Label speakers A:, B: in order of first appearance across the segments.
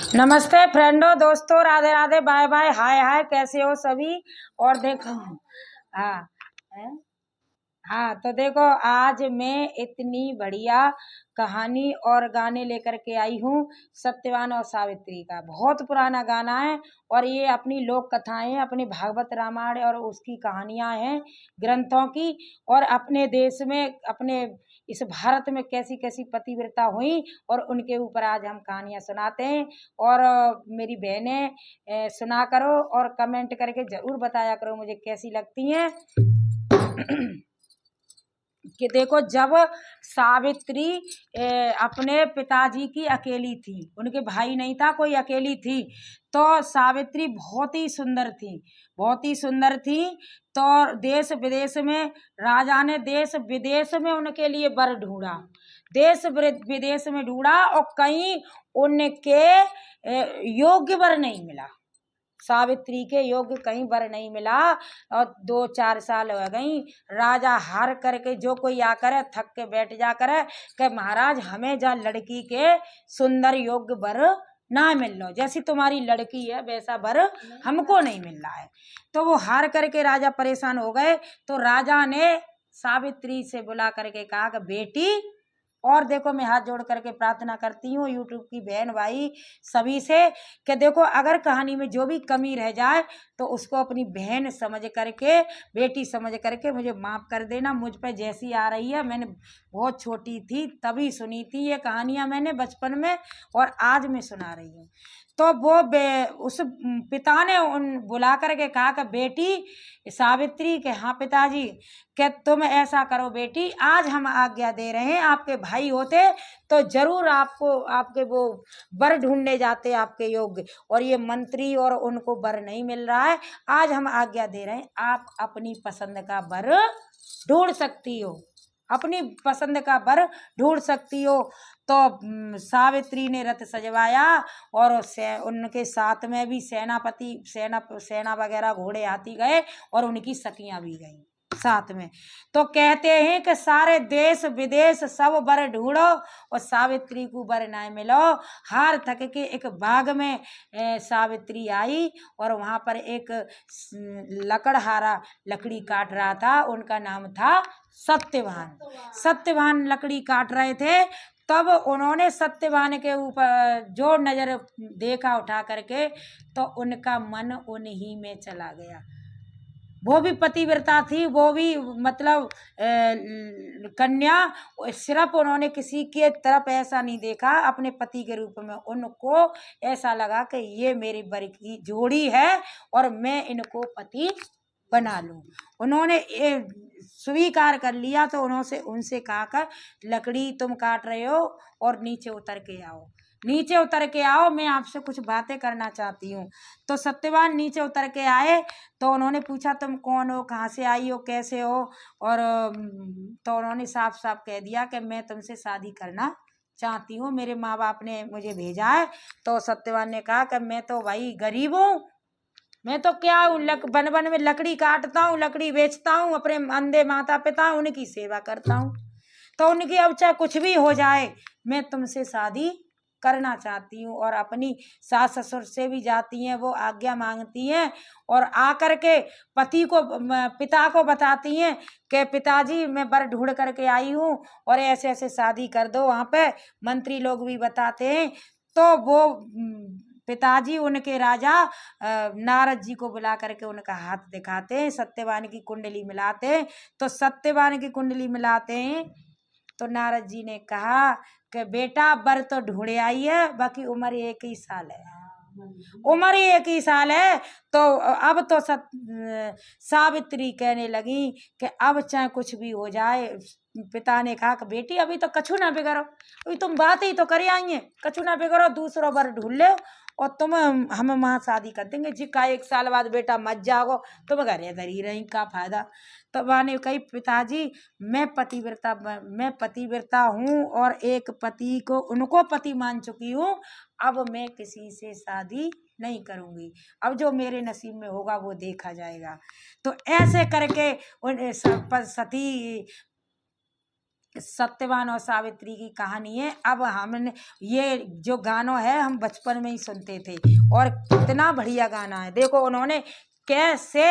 A: नमस्ते फ्रेंडो, दोस्तों, Radhe Radhe, bye bye, हाय हाय, कैसे हो सभी। और देखो, हाँ है? हाँ, तो देखो, आज मैं इतनी बढ़िया कहानी और गाने लेकर के आई हूँ। सत्यवान और सावित्री का बहुत पुराना गाना है। और ये अपनी लोक कथाएं हैं, अपने भागवत रामायण और उसकी कहानियां हैं, ग्रंथों की। और अपने देश में, अपने इस भारत में कैसी कैसी पतिव्रता हुई और उनके ऊपर आज हम कहानियां सुनाते हैं। और मेरी बहनें सुना करो और कमेंट करके जरूर बताया करो मुझे कैसी लगती हैं। कि देखो, जब सावित्री अपने पिताजी की अकेली थी, उनके भाई नहीं था कोई, अकेली थी, तो सावित्री बहुत ही सुंदर थी, बहुत ही सुंदर थी। तो देश विदेश में, राजा ने देश विदेश में उनके लिए वर ढूंढा, देश विदेश में ढूंढा, और कहीं उनके योग्य वर नहीं मिला, सावित्री के योग्य कहीं वर नहीं मिला। और 2-4 साल हो गई, राजा हार करके जो कोई आकर थक के बैठ जा करे कि महाराज हमें जा लड़की के सुंदर योग्य वर ना मिल लो, जैसी तुम्हारी लड़की है वैसा वर हमको नहीं मिल रहा है। तो वो हार करके राजा परेशान हो गए। तो राजा ने सावित्री से बुला करके कहा कि बेटी, और देखो, मैं हाथ जोड़ करके प्रार्थना करती हूँ यूट्यूब की बहन भाई सभी से, कि देखो, अगर कहानी में जो भी कमी रह जाए तो उसको अपनी बहन समझ करके, बेटी समझ करके मुझे माफ़ कर देना। मुझ पर जैसी आ रही है, मैंने बहुत छोटी थी तभी सुनी थी ये कहानियाँ मैंने बचपन में, और आज मैं सुना रही हूँ। तो वो उस पिता ने उन बुला करके कहा कि बेटी सावित्री के, हाँ पिताजी, कि तुम ऐसा करो बेटी, आज हम आज्ञा दे रहे हैं, आपके भाई होते तो जरूर आपको, आपके वो वर ढूंढने जाते आपके योग्य, और ये मंत्री और उनको वर नहीं मिल रहा है। आज हम आज्ञा दे रहे हैं, आप अपनी पसंद का वर ढूंढ सकती हो, अपनी पसंद का वर ढूंढ सकती हो। तो सावित्री ने रथ सजवाया, और उनके साथ में भी सेनापति, सेना वगैरह, घोड़े हाथी गए, और उनकी सखियां भी गई साथ में। तो कहते हैं कि सारे देश विदेश सब वर ढूंढो और सावित्री को वर ना मिलो। हार थक के एक बाग में सावित्री आई, और वहां पर एक लकड़हारा लकड़ी काट रहा था, उनका नाम था सत्यवान। सत्यवान लकड़ी काट रहे थे, तब उन्होंने सत्यवान के ऊपर जो नजर देखा उठा करके, तो उनका मन उन्हीं में चला गया। वो भी पतिव्रता थी, वो भी मतलब कन्या, सिर्फ उन्होंने किसी के तरफ ऐसा नहीं देखा अपने पति के रूप में, उनको ऐसा लगा कि ये मेरी वर की जोड़ी है और मैं इनको पति बना लूं। उन्होंने स्वीकार कर लिया। तो उन्होंने उनसे कहा कर, लकड़ी तुम काट रहे हो और नीचे उतर के आओ, नीचे उतर के आओ, मैं आपसे कुछ बातें करना चाहती हूँ। तो सत्यवान नीचे उतर के आए। तो उन्होंने पूछा, तुम कौन हो, कहाँ से आई हो, कैसे हो। और तो उन्होंने साफ साफ कह दिया कि मैं तुमसे शादी करना चाहती हूँ, मेरे माँ बाप ने मुझे भेजा है। तो सत्यवान ने कहा कि मैं तो भाई गरीब हूँ, मैं तो क्या हूँ, वन वन में लकड़ी काटता हूँ, लकड़ी बेचता हूँ, अपने अंधे माता पिता उनकी सेवा करता हूँ। तो उनकी अब चाहे कुछ भी हो जाए, मैं तुमसे शादी करना चाहती हूँ। और अपनी सास ससुर से भी जाती हैं, वो आज्ञा मांगती हैं, और आकर के पति को, पिता को बताती हैं कि पिताजी मैं वर ढूंढ करके आई हूँ और ऐसे ऐसे शादी कर दो। वहाँ पे मंत्री लोग भी बताते हैं। तो वो पिताजी उनके राजा नारद जी को बुला करके उनका हाथ दिखाते हैं, सत्यवान की कुंडली मिलाते हैं। तो सत्यवान की कुंडली मिलाते हैं। तो नारद जी ने कहा कि बेटा, वर तो ढूंढे आई है, बाकी उम्र 1 ही साल है, उम्र ही 1 ही साल है। तो अब तो सावित्री कहने लगी कि अब चाहे कुछ भी हो जाए। पिता ने कहा कि बेटी, अभी तो कछु ना बिगड़ो, अभी तुम बात ही तो करे आई है, कछु ना बिगड़ो, दूसरा वर ढूंढ ले और तुम, हम वहाँ शादी कर देंगे जी। का 1 साल बाद बेटा मत जाओ, तुम घरे इधर ही रही, का फायदा। तो मैंने कही, पिताजी मैं पतिव्रता हूँ और एक पति को, उनको पति मान चुकी हूँ, अब मैं किसी से शादी नहीं करूंगी, अब जो मेरे नसीब में होगा वो देखा जाएगा। तो ऐसे करके उन सती सत्यवान और सावित्री की कहानी है। अब हमने ये जो गाना है हम बचपन में ही सुनते थे और कितना बढ़िया गाना है। देखो उन्होंने कैसे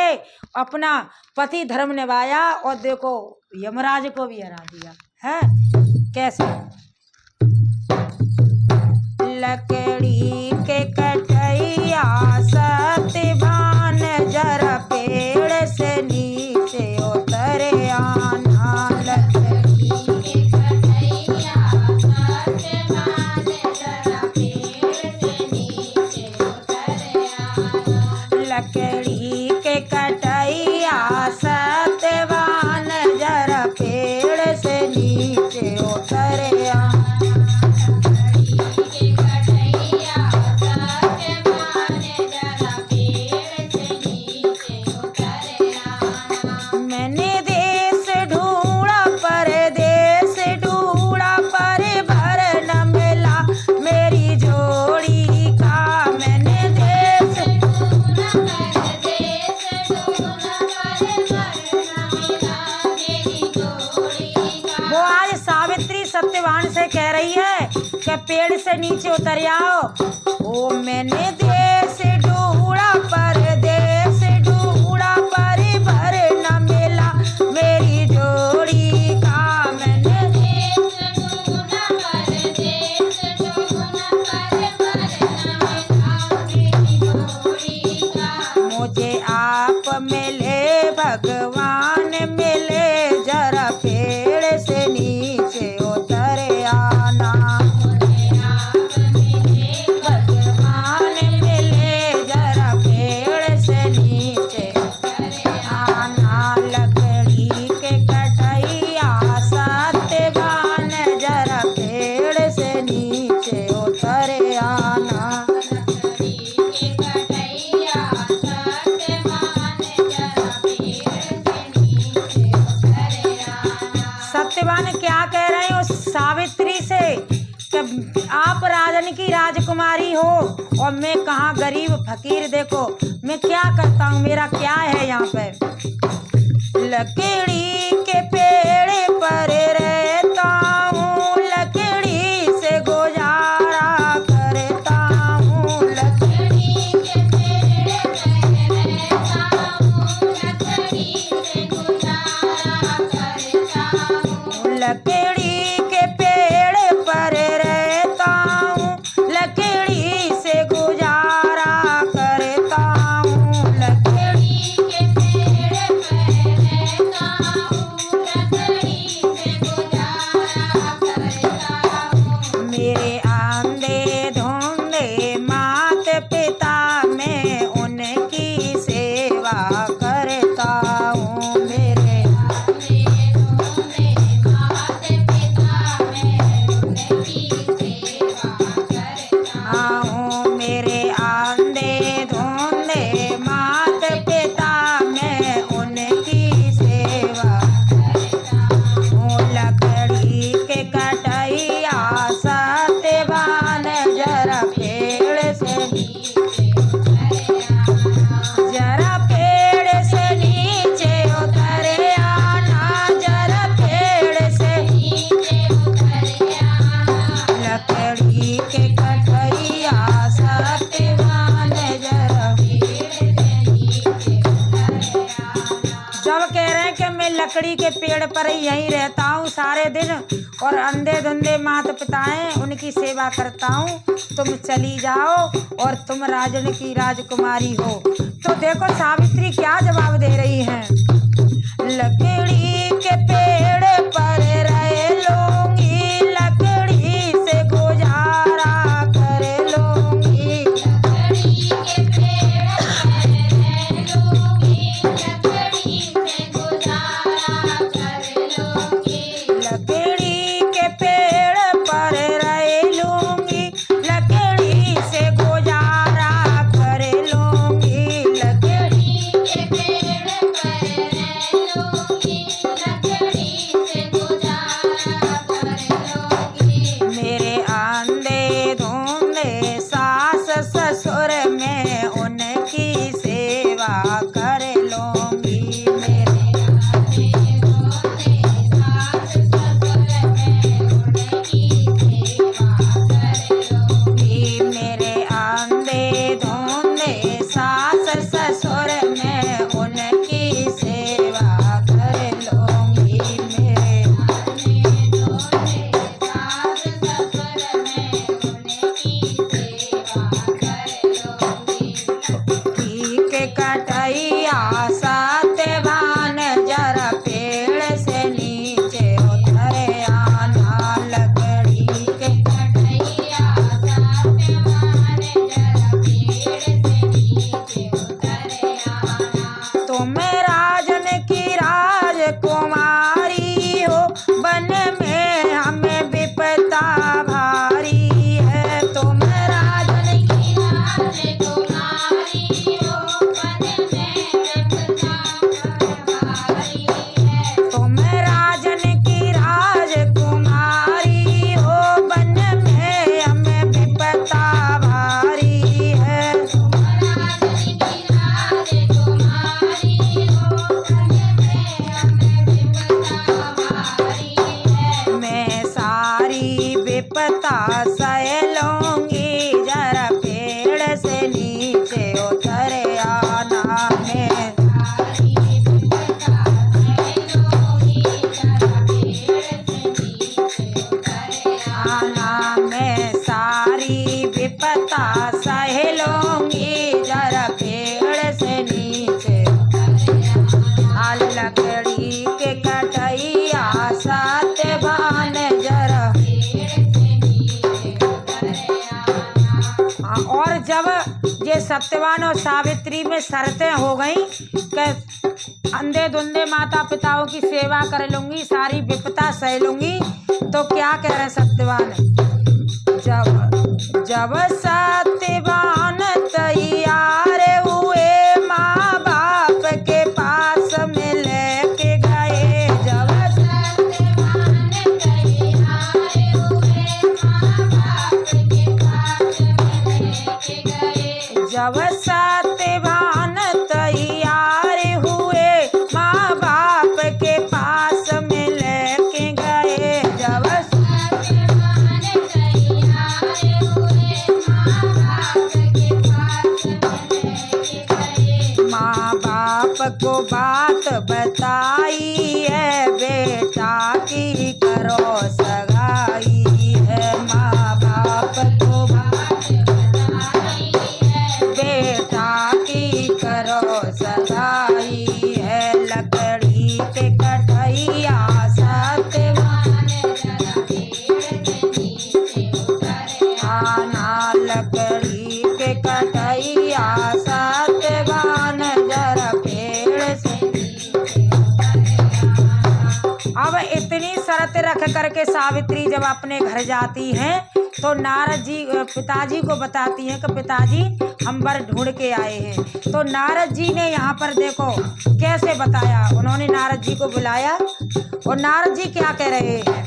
A: अपना पति धर्म निभाया और देखो यमराज को भी हरा दिया है कैसे। लकड़ी के कटैया सत्यवान जरा पेड़ से नीचे उतरे आना। लकड़ी के कटैया सत्यवान जरा पेड़ से नीचे उतरे आना। लकड़ी के कटैया सत्यवान जरा पेड़ से नीचे उतरे आना। सत्यवान से कह रही है कि पेड़ से नीचे उतर आओ। ओ मैंने देश ढूंढा परदेश ढूंढा पर भर न मिला मेरी जोड़ी का। मैंने देश ढूंढा परदेश ढूंढा पर भर न मिला मेरी जोड़ी का। मुझे आप मिले भगवान मिले जरा पेड़ से नीचे सत्यवान क्या कह रहे हो सावित्री से कि आप राजन की राजकुमारी हो और मैं कहाँ गरीब फकीर। देखो मैं क्या करता हूँ मेरा क्या है यहाँ पे। लकड़ी के पेड़ पर रहता हूँ लकड़ी से गुजारा करता हूँ। लकड़ी के पेड़ पर रहता हूँ लकड़ी से गुजारा करता हूँ। लकड़ी के पेड़ पर रहता हूँ लकड़ी से गुजारा करता हूँ। लकड़ी के पेड़ पर रहता हूँ लकड़ी से गुजारा करता हूँ। मेरे आंधे धुंधे मात पिता मैं उनकी सेवा करता हूँ। मेरे लकड़ी के पेड़ पर यहीं रहता हूँ सारे दिन और अंधे धुंधे माता पिता हैं उनकी सेवा करता हूँ। तुम चली जाओ और तुम राजन की राजकुमारी हो। तो देखो सावित्री क्या जवाब दे रही है। लकड़ी के पेड़ पर रह लूंगी लकड़ी से गुजारा कर लूंगी। लकड़ी के पेड़ पर रह लूंगी लकड़ी से गुजारा कर लूंगी। लकड़ी के पेड़ पर रह लूंगी लकड़ी से गुजारा कर लूंगी। लकड़ी के पेड़ पर रह लूंगी लकड़ी से गुजारा कर लूंगी। मेरे आंधे धुंधे सास ससुर में उनकी सेवा कर लूंगी। मेरे आंधे धुंधे सास ससुर बेटा सह लूंगी जरा पेड़ से नीचे लकड़ी के कटैया सत्यवान जरा। और जब ये सत्यवान और सावित्री में शर्तें हो गई कि अंधे धुंधे माता पिताओं की सेवा कर लूंगी, सारी विपदा सह लूंगी, तो क्या कह रहे सत्यवान, जब सत्यवान तैयार हुए माँ बाप के पास में लेके गए। जब सत्यवान तैयार हुए माँ बाप के पास में लेके गए। जब सत्यवान तैयार हुए माँ बाप के पास में लेके गए। जब को बात बताई है बेटा की करो सगाई है। माँ बाप को बात बताई है बेटा की करो सगाई है। लकड़ी के कटैया सत्यवान जरा पेड़ से नीचे उतरे आना। लकड़ी के कटैया सत्यवान जरा अब इतनी शर्त रख करके सावित्री जब अपने घर जाती हैं तो नारद जी पिताजी को बताती हैं कि पिताजी हम वर ढूंढ के आए हैं। तो नारद जी ने यहाँ पर देखो कैसे बताया, उन्होंने नारद जी को बुलाया और नारद जी क्या कह रहे हैं।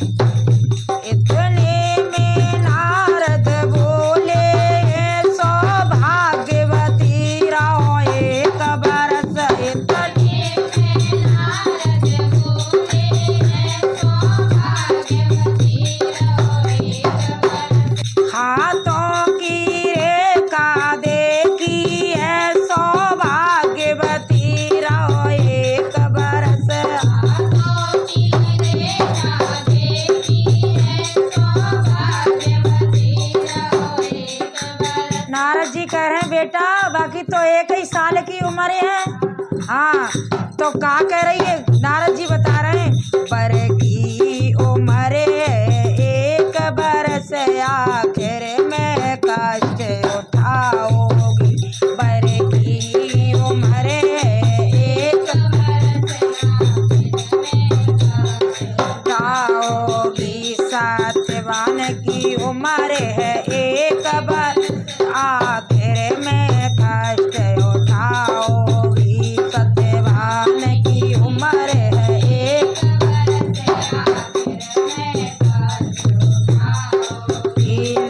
A: इतने में नारद बोले सौभाग्यवती रहो एक बरस। हाथों की रेखा देखी है सौभाग्यवती रहो एक बरस। हाथों की रेखा देखी है सौभाग्यवती रहो एक बरस। नारद जी कह रहे हैं बेटा बाकी तो एक ही साल की उम्र है। हाँ तो क्या कह रही है, नारद जी बता रहे हैं बर की उम्र है एक बरस आखिर में कष्ट उठाओगी। बर की उम्र है एक बरस उठाओगी। सत्यवान की उम्र है एक बरस आखिर में कष्ट उठाओगी। सत्यवान की उम्र है एक बरस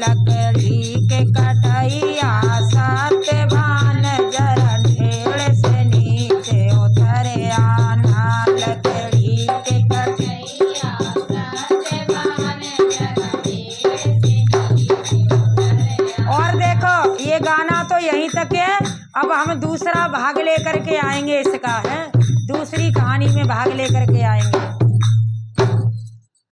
A: लकड़ी के कटैया सत्यवान जरा ढेड़ से नीचे उतरे आना। लकड़ी के कटैया सत्यवान जरा ढेड़ से नीचे उतरे। और देखो ये गाना तो यहीं तक है, अब हम दूसरा भाग लेकर के आएंगे इसका है, दूसरी कहानी में भाग लेकर के आएंगे।